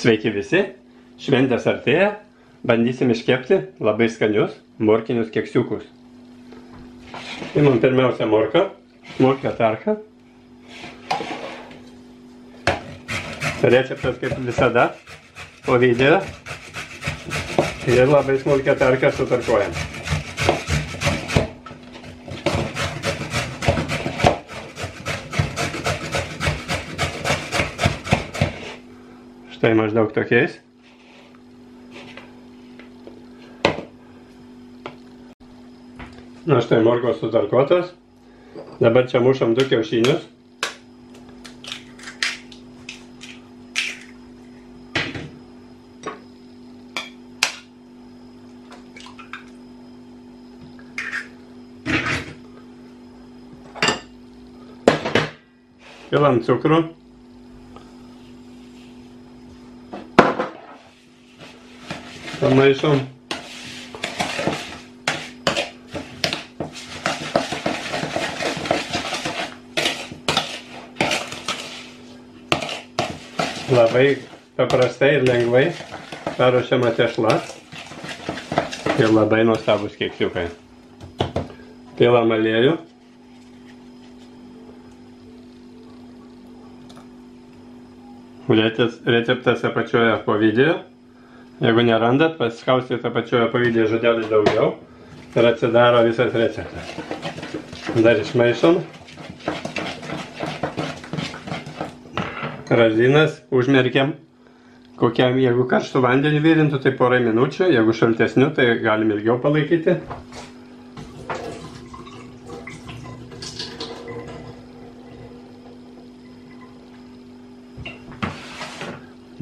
Sveiki visi, šventės artėja, bandysim iškepti labai skanius morkinius keksiukus. Imam pirmiausia morką tarką. Receptas kaip visada po video ir labai smulkią tarką sutarkuojam. Štai maždaug tokiais. Na štai morkos sutarkuotos. Dabar čia mušam 2 kiaušinius. Pilam cukrų. Pamaišom. Labai paprastai ir lengvai paruošiama tešla ir labai nuostabus keksiukai. Pilam aliejų. Receptas apačioje po video. Jeigu nerandat, pasiskaustyti apačioje po video žodelį daugiau ir atsidaro visas receptas. Dar išmaišom. Razinas užmerkiam. Kokiam, jeigu karštų vandenį virintų, tai porai minučių. Jeigu šaltesnių, tai galim ilgiau palaikyti.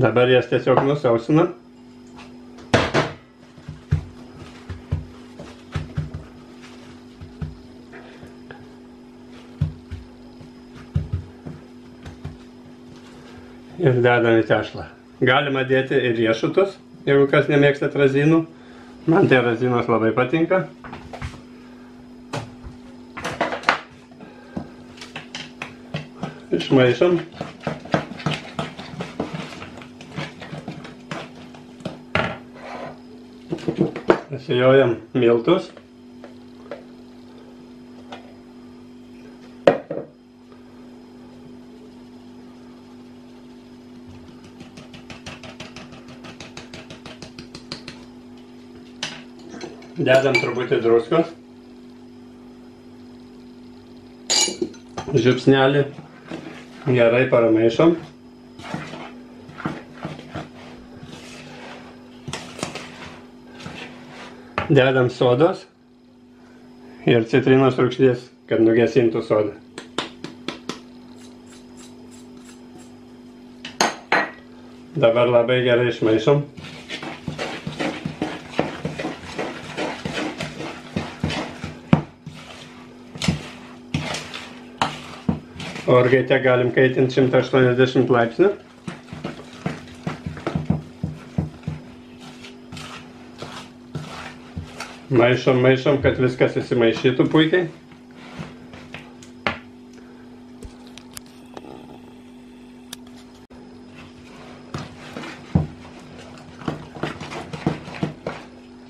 Dabar jas tiesiog nusausinam. Ir dedam į tešlą. Galima dėti ir riešutus, jeigu kas nemėgstat razinų. Man tai razinos labai patinka. Išmaišom. Pasijojam miltus. Dedam truputį druskos, žiupsnelį, gerai paramaišom. Dedam sodos ir citrinos rūgšties, kad nugesintų sodą. Dabar labai gerai išmaišom. Orkaitę galim kaitinti 180 laipsnių. Maišom, kad viskas įsimaišytų puikiai.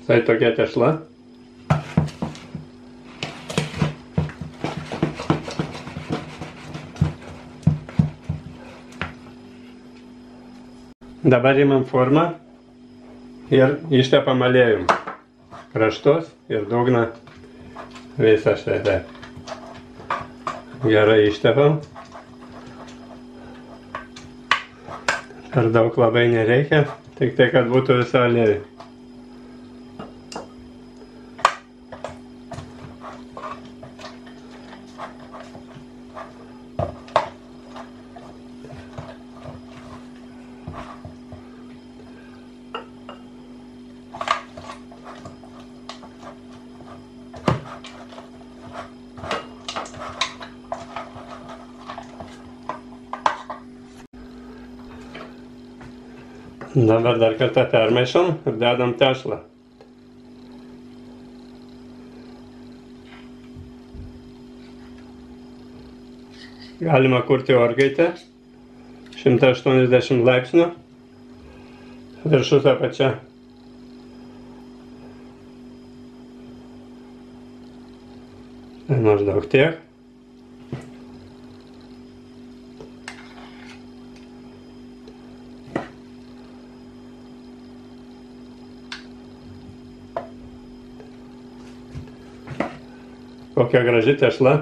Tai tokia tešla. Dabar imam formą ir ištepam aliejum. Kraštus ir dugną visą štai taip. Gerai ištepam. Per daug labai nereikia, tik tai, kad būtų visa aliejų. Dabar dar kartą permaišom ir dedam tešlą. Galima kurti orkaitę 180 laipsnių viršus apačia. Tai maždaug tiek. Kokia graži tešla.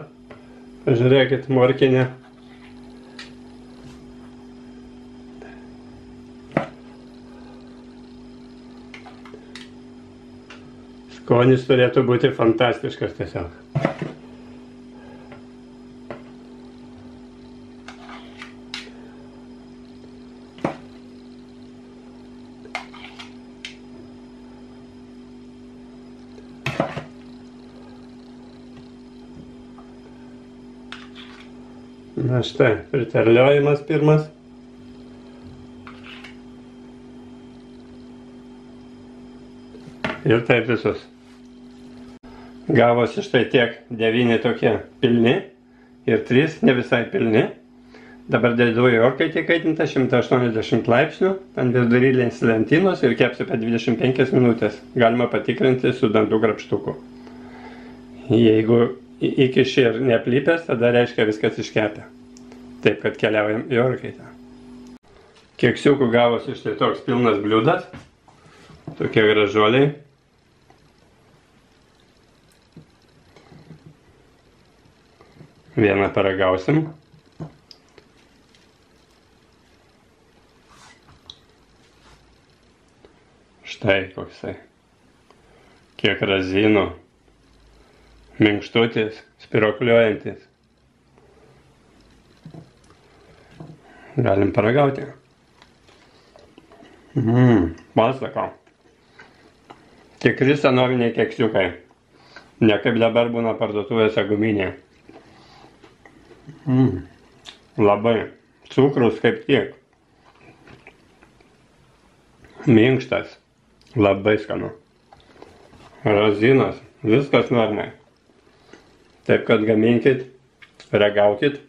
Pažiūrėkit, morkinė. Skonis turėtų būti fantastiškas tiesiog. Na štai, priterliojimas pirmas. Ir taip visus. Gavosi štai tiek, 9 tokie pilni ir 3 ne visai pilni. Dabar dedu į orkaitę kaitintą 180 laipsnių, ant vidurinės lentynos ir kepsiu apie 25 minutės. Galima patikrinti su dantų krapštuku. Jeigu įkiši ir neaplypęs, tada reiškia viskas iškepę. Taip, kad keliaujam į orkaitę. Keksiukų gavosi štai toks pilnas bliūdas. Tokie gražuoliai. Vieną paragausim. Štai koksai. Kiek razinų. Minkštutis, spirokliojantis. Galim paragauti. Pasako. Tikri senoviniai keksiukai. Ne kaip dabar būna parduotuvėse guminė. Labai. Cukrus kaip tiek. Minkštas. Labai skanu. Razinos. Viskas normai. Taip kad gaminkit, ragaukit.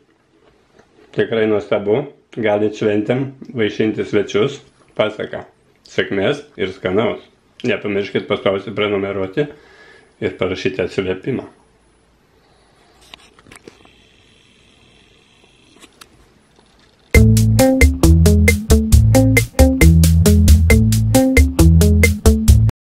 Tikrai nuostabu. Galit šventėm vaišinti svečius. Pasaka. Sėkmės ir skanaus. Nepamirškit paspausti prenumeruoti ir parašyti atsiliepimą.